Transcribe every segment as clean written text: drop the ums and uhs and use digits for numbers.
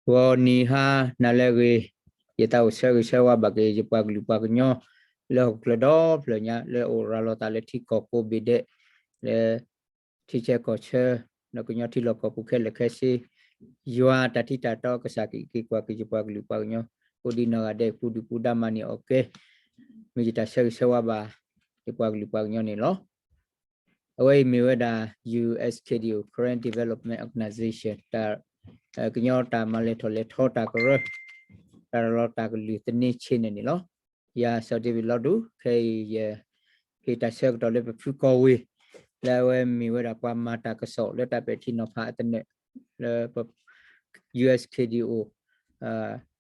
wo ni ha na le ge ye ta o se wa ba ge je pa glu pa nyo le kle do le nya le o ra lo ta le thi ko ko bi de le thi che ko che no ko nyo thi lo ko pu khe le khe si yua ta thi ta to ka sa ki kwa ki je pa glu pa nyo ko di na ga de ku di ku da ma ni okay mi ji ta se wa ba ki pa glu pa nyo ni lo away mi wa da USKDO Current Development Organization ta cái nhau ta mà le thọ ta có rồi ta lo ta có lì tin ni trên này lo ya sau đi lo đủ khi ta sẽ đó le phải có vi là em mi đã qua mà ta có sổ le ta phải thi nó phá tin này le USKDO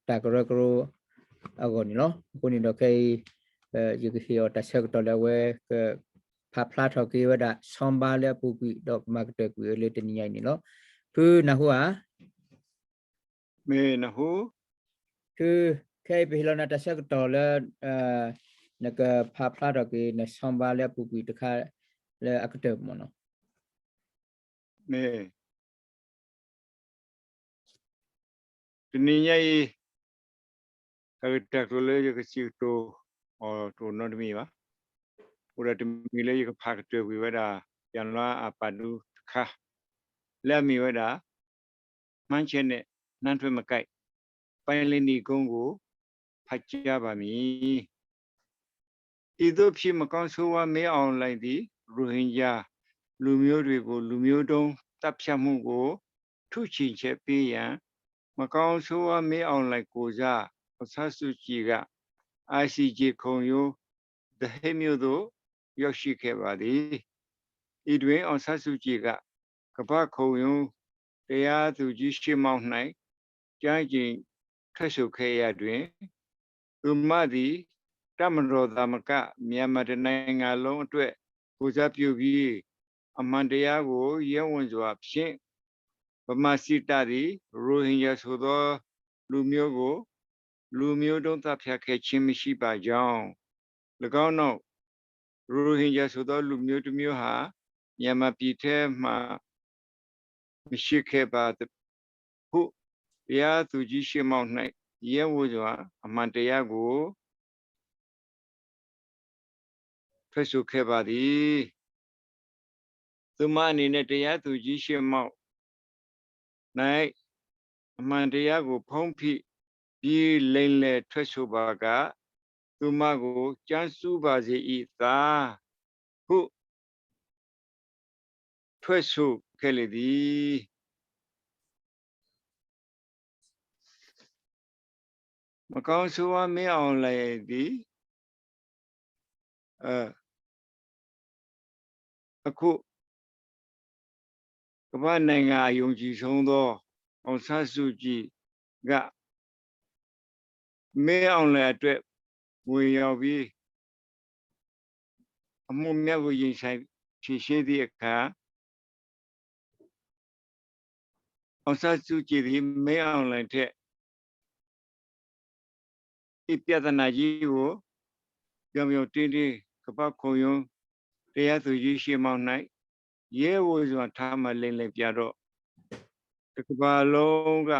ta có rồi agon lo cô ni đó cái như cái hiểu ta sẽ đó le cái phá phá thọ kia đã xong ba le phụ bị đó mà cái cái le tin nhảy này lo cứ nào hua me na hu cứ cái bây giờ ta sẽ tổ là nó cái pháp luật đó cái nó xong ba là phụ bị được khai là ác tập mà nó me tini nhai cái trạc rồi cái chiếc tô tô nó mi ba ura tini lấy cái phạc trừ vì vậy đã yan lo apadu kha le mi vậy đã man chen ne nan thuê mà cậy bay lên đi công cụ phát chia ba mi ít đôi khi mà con số wa mấy online đi Rohingyaလူမျိုးတွေကိုလူမျိုးတုံးတပ်ဖြတ်မှုကိုထုချင်ချက်ပေးရန်မကောင်းဆိုးဝါးမေးအောင်လိုက်ကိုစားအဆတ်စုကြည်က ICJ ခုံရိုးတဟိမျိုးတို့ရောက်ရှိခဲ့ပါသည်ဤတွင်အဆတ်စုကြည်ကကပ္ပခုံရိုးတရားသူကြီးရှေ့မှောက်၌ကြားကျင်ထွက်ဆိုခဲ့ရတွင်သူမသည်တမတော်သမကမြန်မာနိုင်ငံလုံးအတွက်ကိုစားပြုပြီးအမှန်တရားကိုရဲဝင်စွာဖြင့်ဗမာစစ်တပ်သည်ရိုဟင်ဂျာဆိုသောလူမျိုးကိုလူမျိုးတုံးတပ်ဖြတ်ခဲ့ခြင်းမရှိပါကြောင်း၎င်းနောက်ရိုဟင်ဂျာဆိုသောလူမျိုးတစ်မျိုးဟာမြန်မာပြည်ထဲမှမရှိခဲ့ပါဟုတရားသူကြီးရှေ့မှောက်၌ရဲဝင်စွာအမှန်တရားကိုထွက်ဆိုခဲ့ပါသည်သူမအနေနဲ့တရားသူကြီးရှေ့မှောက်၌အမှန်တရားကိုဖုံးဖိပြီးလိမ့်လေထွက်ဆိုပါကသူမကိုကြမ်းစူးပါစေ၏သာဟုထွက်ဆိုခဲ့လေသည်မကောင်းဆိုးဝါးမင်းအောင်လည်းသည်အခုကမ္ဘာနိုင်ငံအယုံကြည်ဆုံးသောအောင်ဆန်းစုကြည်ကမင်းအောင်လည်းအတွက်ဝင်ရောက်ပြီးအမှုမြတ်ကိုရင်ဆိုင်ဖြည့်ရှင်းသည့်အခါအောင်ဆန်းစုကြည်သည်မင်းအောင်လည်းထက်ဤပြဿနာကြီးကိုပြောင်ပြောင်တင်းတင်းကပ္ပခုံရုံးတရားသူကြီးရှေ့မှောက်၌ရဲဝစွာထားမှလိမ့်လိမ့်ပြတော့တစ်ကမ္ဘာလုံးက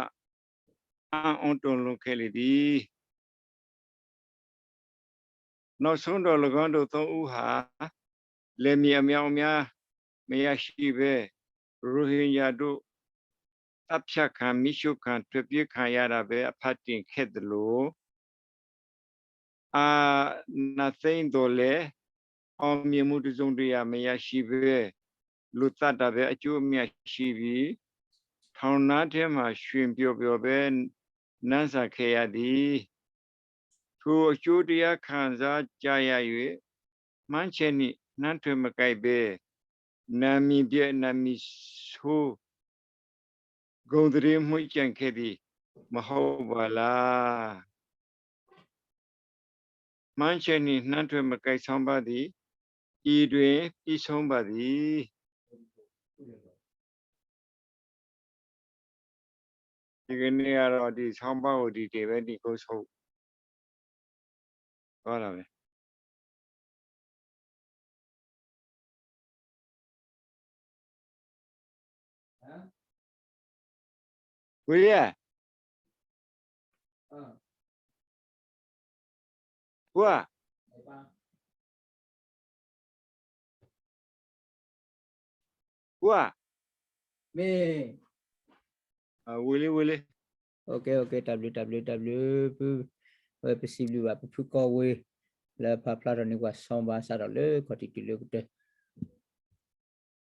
အံ့ဩတုန်လှုပ်ခဲ့လေသည်နောက်ဆုံးတော့၎င်းတို့သုံးဦးဟာလက်မြေအမြောင်များမရရှိပဲရိုဟင်ဂျာတို့တပ်ဖြတ်ခံမိရှုခံထွက်ပြေးခံရတာပဲအဖတ်တင်ခဲ့သလိုနာသိမ့်တော်လဲအောင်မြင်မှုတစုံတရာမရရှိပဲလူသတ်တာပဲအကျိုးအမြတ်ရှိပြီးထောင်နာထဲမှာရွှင်ပျော်ပျော်ပဲနန်းစာခဲ့ရသည်ထိုအကျိုးတရားခံစားကြရ၍မှန်းချက်နှင့်နှမ်းထွေမကိုက်ပဲနာမည်ပြည့်နာမည်ဆိုးဂုံတရေမှုကြံခဲ့သည်မဟုတ်ပါလားမှန်းချက်နှင့်နှမ်းထွေမကိုက်ဆောင်ပါသည်ဤတွင်ပြီးဆုံးပါသည်ဒီကနေ့ကတော့ဒီဆောင်းပါးကိုဒီတေပဲဒီကိုဆုံးဟုတ်လားပဲကိုရ Qua. Qua. Me. Willy. Ok www possible va plus quoi oui la pa pla ni wa son ba sa le ko ti le